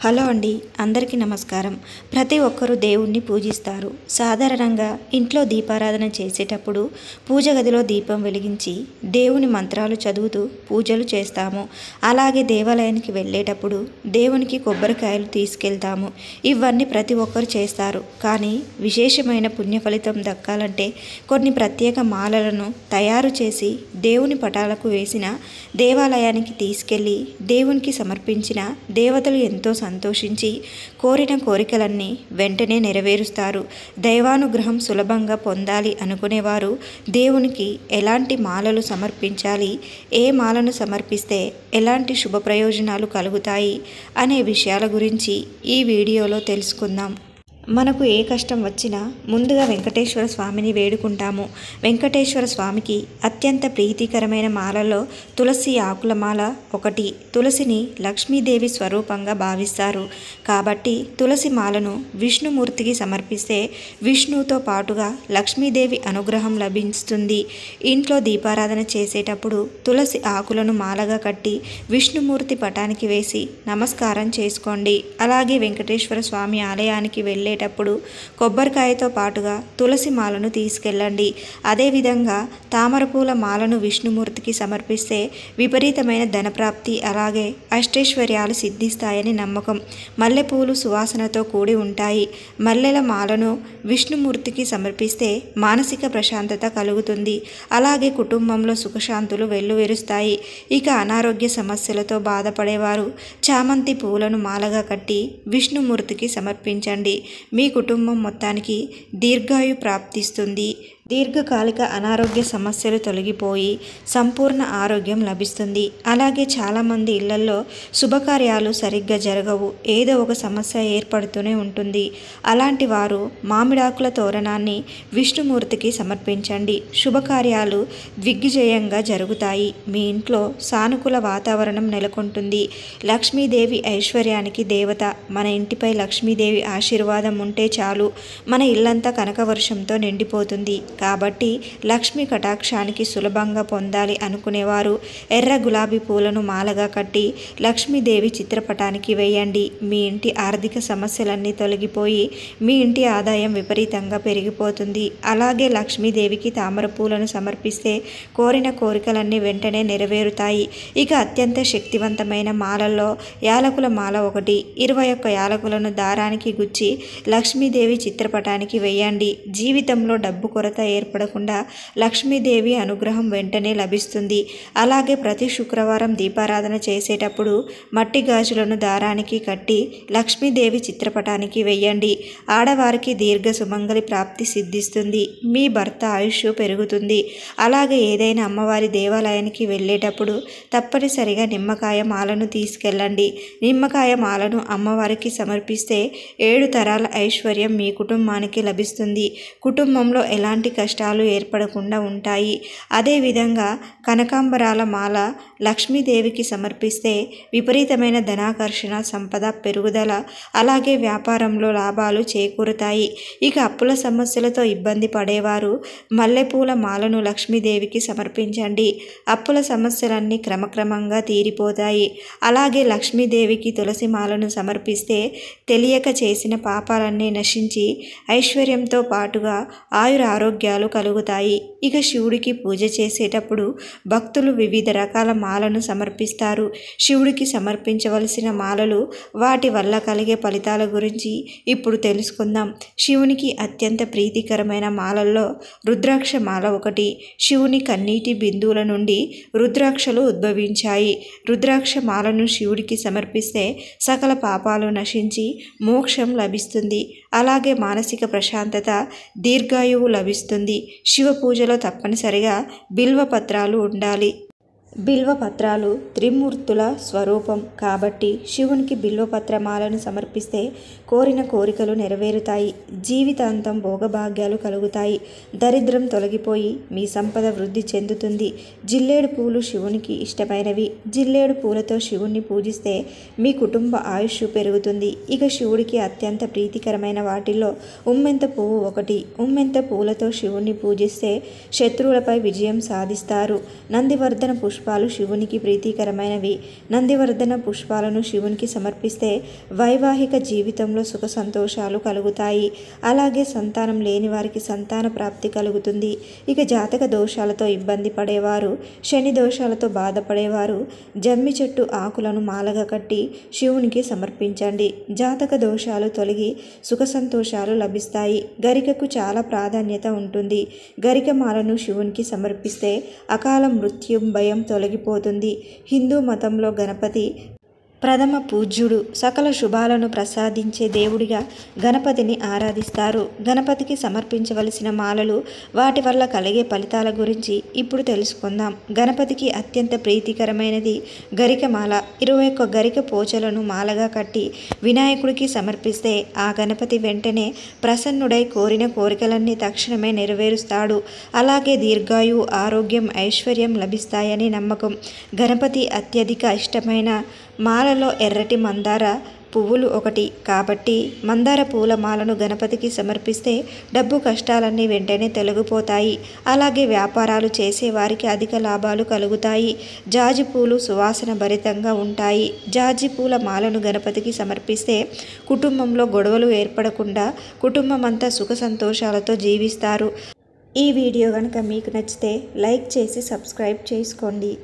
Hello అండి, అందరికీ నమస్కారం. ప్రతి ఒక్కరూ దేవుణ్ణి పూజిస్తారు. సాధారణంగా ఇంట్లో దీపారాధన చేసేటప్పుడు పూజ గదిలో దీపం వెలిగించి దేవుని మంత్రాలు చదువుతూ పూజలు చేస్తాము. అలాగే దేవాలయానికి వెళ్ళేటప్పుడు దేవునికి కొబ్బరికాయలు తీసుకెళ్తాము. ఇవన్నీ ప్రతి ఒక్కరు చేస్తారు. కానీ విశేషమైన పుణ్య ఫలితం దక్కాలంటే కొన్ని ప్రత్యేక మాలలను తయారు చేసి దేవుని పటాలకు వేసిన దేవాలయానికి తీసుకెళ్ళి దేవునికి సమర్పించిన దేవతలు ఎంతో సంతోషించి కోరిన కోరికలన్నీ వెంటనే నెరవేరుస్తారు. దైవానుగ్రహం సులభంగా పొందాలి అనుకునేవారు దేవునికి ఎలాంటి మాలలు సమర్పించాలి, ఏ మాలను సమర్పిస్తే ఎలాంటి శుభ ప్రయోజనాలు కలుగుతాయి అనే విషయాల గురించి ఈ వీడియోలో తెలుసుకుందాం. మనకు ఏ కష్టం వచ్చినా ముందుగా వెంకటేశ్వర స్వామిని వేడుకుంటాము. వెంకటేశ్వర స్వామికి అత్యంత ప్రీతికరమైన మాలలో తులసి ఆకుల మాల ఒకటి. తులసిని లక్ష్మీదేవి స్వరూపంగా భావిస్తారు. కాబట్టి తులసి మాలను విష్ణుమూర్తికి సమర్పిస్తే విష్ణువుతో పాటుగా లక్ష్మీదేవి అనుగ్రహం లభిస్తుంది. ఇంట్లో దీపారాధన చేసేటప్పుడు తులసి ఆకులను మాలగా కట్టి విష్ణుమూర్తి పటానికి వేసి నమస్కారం చేసుకోండి. అలాగే వెంకటేశ్వర స్వామి ఆలయానికి వెళ్ళేటప్పుడు కొబ్బరికాయతో పాటుగా తులసి మాలను తీసుకెళ్ళండి. అదేవిధంగా తామరపూల మాలను విష్ణుమూర్తికి సమర్పిస్తే విపరీతమైన ధనప్రాప్తి అలాగే అష్టైశ్వర్యాలు సిద్ధిస్తాయని నమ్మకం. మల్లెపూలు సువాసనతో కూడి ఉంటాయి. మల్లెల మాలను విష్ణుమూర్తికి సమర్పిస్తే మానసిక ప్రశాంతత కలుగుతుంది. అలాగే కుటుంబంలో సుఖశాంతులు వెల్లువెరుస్తాయి. ఇక అనారోగ్య సమస్యలతో బాధపడేవారు చామంతి పూలను మాలగా కట్టి విష్ణుమూర్తికి సమర్పించండి. మీ కుటుంబం మొత్తానికి దీర్ఘాయు ప్రాప్తిస్తుంది. దీర్ఘకాలిక అనారోగ్య సమస్యలు తొలగిపోయి సంపూర్ణ ఆరోగ్యం లభిస్తుంది. అలాగే చాలామంది ఇళ్లల్లో శుభకార్యాలు సరిగ్గా జరగవు. ఏదో ఒక సమస్య ఏర్పడుతూనే ఉంటుంది. అలాంటి వారు మామిడాకుల తోరణాన్ని విష్ణుమూర్తికి సమర్పించండి. శుభకార్యాలు దిగ్విజయంగా జరుగుతాయి. మీ ఇంట్లో సానుకూల వాతావరణం నెలకొంటుంది. లక్ష్మీదేవి ఐశ్వర్యానికి దేవత. మన ఇంటిపై లక్ష్మీదేవి ఆశీర్వాదం ఉంటే చాలు, మన ఇల్లంతా కనకవర్షంతో నిండిపోతుంది. కాబట్టి లక్ష్మీ కటాక్షానికి సులభంగా పొందాలి అనుకునేవారు ఎర్ర గులాబీ పూలను మాలగా కట్టి లక్ష్మీదేవి చిత్రపటానికి వేయండి. మీ ఇంటి ఆర్థిక సమస్యలన్నీ తొలగిపోయి మీ ఇంటి ఆదాయం విపరీతంగా పెరిగిపోతుంది. అలాగే లక్ష్మీదేవికి తామర పూలను సమర్పిస్తే కోరిన కోరికలన్నీ వెంటనే నెరవేరుతాయి. ఇక అత్యంత శక్తివంతమైన మాలల్లో యాలకుల మాల ఒకటి. 21 యాలకులను దారానికి గుచ్చి లక్ష్మీదేవి చిత్రపటానికి వేయండి. జీవితంలో డబ్బు కొరత ఏర్పడకుండా లక్ష్మీదేవి అనుగ్రహం వెంటనే లభిస్తుంది. అలాగే ప్రతి శుక్రవారం దీపారాధన చేసేటప్పుడు మట్టి గాజులను దారానికి కట్టి లక్ష్మీదేవి చిత్రపటానికి వేయండి. ఆడవారికి దీర్ఘ సుమంగళి ప్రాప్తి సిద్ధిస్తుంది. మీ భర్త ఆయుష్ పెరుగుతుంది. అలాగే ఏదైనా అమ్మవారి దేవాలయానికి వెళ్ళేటప్పుడు తప్పనిసరిగా నిమ్మకాయ మాలను తీసుకెళ్ళండి. నిమ్మకాయ మాలను అమ్మవారికి సమర్పిస్తే 7 తరాల ఐశ్వర్యం మీ కుటుంబానికి లభిస్తుంది. కుటుంబంలో ఎలాంటి కష్టాలు ఏర్పడకుండా ఉంటాయి. అదేవిధంగా కనకాంబరాల మాల లక్ష్మీదేవికి సమర్పిస్తే విపరీతమైన ధనాకర్షణ, సంపద పెరుగుదల, అలాగే వ్యాపారంలో లాభాలు చేకూరుతాయి. ఇక అప్పుల సమస్యలతో ఇబ్బంది పడేవారు మల్లెపూల మాలను లక్ష్మీదేవికి సమర్పించండి. అప్పుల సమస్యలన్నీ క్రమక్రమంగా తీరిపోతాయి. అలాగే లక్ష్మీదేవికి తులసి మాలను సమర్పిస్తే తెలియక చేసిన పాపాలన్నీ నశించి ఐశ్వర్యంతో పాటుగా ఆయురారోగ్యాలు కలుగుతాయి. ఇక శివుడికి పూజ చేసేటప్పుడు భక్తులు వివిధ రకాల మాలను సమర్పిస్తారు. శివుడికి సమర్పించవలసిన మాలలు, వాటి వల్ల కలిగే ఫలితాల గురించి ఇప్పుడు తెలుసుకుందాం. శివునికి అత్యంత ప్రీతికరమైన మాలల్లో రుద్రాక్ష మాల ఒకటి. శివుని కన్నీటి బిందువుల నుండి రుద్రాక్షలు ఉద్భవించాయి. రుద్రాక్ష మాలను శివుడికి సమర్పిస్తే సకల పాపాలు నశించి మోక్షం లభిస్తుంది. అలాగే మానసిక ప్రశాంతత, దీర్ఘాయువు లభిస్తుంది. శివ పూజలో తప్పనిసరిగా బిల్వ పత్రాలు ఉండాలి. బిల్వపత్రాలు త్రిమూర్తుల స్వరూపం కాబట్టి శివునికి బిల్వపత్రమాలను సమర్పిస్తే కోరిన కోరికలు నెరవేరుతాయి. జీవితాంతం భోగభాగ్యాలు కలుగుతాయి. దరిద్రం తొలగిపోయి మీ సంపద వృద్ధి చెందుతుంది. జిల్లేడు పూలు శివునికి ఇష్టమైనవి. జిల్లేడు పూలతో శివుణ్ణి పూజిస్తే మీ కుటుంబ ఆయుష్ పెరుగుతుంది. ఇక శివుడికి అత్యంత ప్రీతికరమైన వాటిల్లో ఉమ్మెంత పువ్వు ఒకటి. ఉమ్మెంత పూలతో శివుణ్ణి పూజిస్తే శత్రువులపై విజయం సాధిస్తారు. నందివర్ధన పుష్ప పుష్పాలు శివునికి ప్రీతికరమైనవి. నందివర్ధన పుష్పాలను శివునికి సమర్పిస్తే వైవాహిక జీవితంలో సుఖ సంతోషాలు కలుగుతాయి. అలాగే సంతానం లేని వారికి సంతాన ప్రాప్తి కలుగుతుంది. ఇక జాతక దోషాలతో ఇబ్బంది పడేవారు, శని దోషాలతో బాధపడేవారు జమ్మి చెట్టు ఆకులను మాలగా కట్టి శివునికి సమర్పించండి. జాతక దోషాలు తొలగి సుఖ సంతోషాలు లభిస్తాయి. గరికకు చాలా ప్రాధాన్యత ఉంటుంది. గరిక మాలను శివునికి సమర్పిస్తే అకాల మృత్యు భయం తొలగిపోతుంది. హిందూ మతంలో గణపతి ప్రథమ పూజ్యుడు. సకల శుభాలను ప్రసాదించే దేవుడిగా గణపతిని ఆరాధిస్తారు. గణపతికి సమర్పించవలసిన మాలలు, వాటి వల్ల కలిగే ఫలితాల గురించి ఇప్పుడు తెలుసుకుందాం. గణపతికి అత్యంత ప్రీతికరమైనది గరికమాల. 21 గరిక పోచలను మాలగా కట్టి వినాయకుడికి సమర్పిస్తే ఆ గణపతి వెంటనే ప్రసన్నుడై కోరిన కోరికలన్నీ తక్షణమే నెరవేరుస్తాడు. అలాగే దీర్ఘాయు, ఆరోగ్యం, ఐశ్వర్యం లభిస్తాయని నమ్మకం. గణపతి అత్యధిక ఇష్టమైన మాలలో ఎర్రటి మందార పువ్వులు ఒకటి కాబట్టి మందార పూల మాలను గణపతికి సమర్పిస్తే డబ్బు కష్టాలన్నీ వెంటనే తొలగిపోతాయి. అలాగే వ్యాపారాలు చేసేవారికి అధిక లాభాలు కలుగుతాయి. జాజి పూలు సువాసన భరితంగా ఉంటాయి. జాజి పూల మాలను గణపతికి సమర్పిస్తే కుటుంబంలో గొడవలు ఏర్పడకుండా కుటుంబం అంతా సుఖ సంతోషాలతో జీవిస్తారు. ఈ వీడియో కనుక మీకు నచ్చితే లైక్ చేసి సబ్స్క్రైబ్ చేసుకోండి.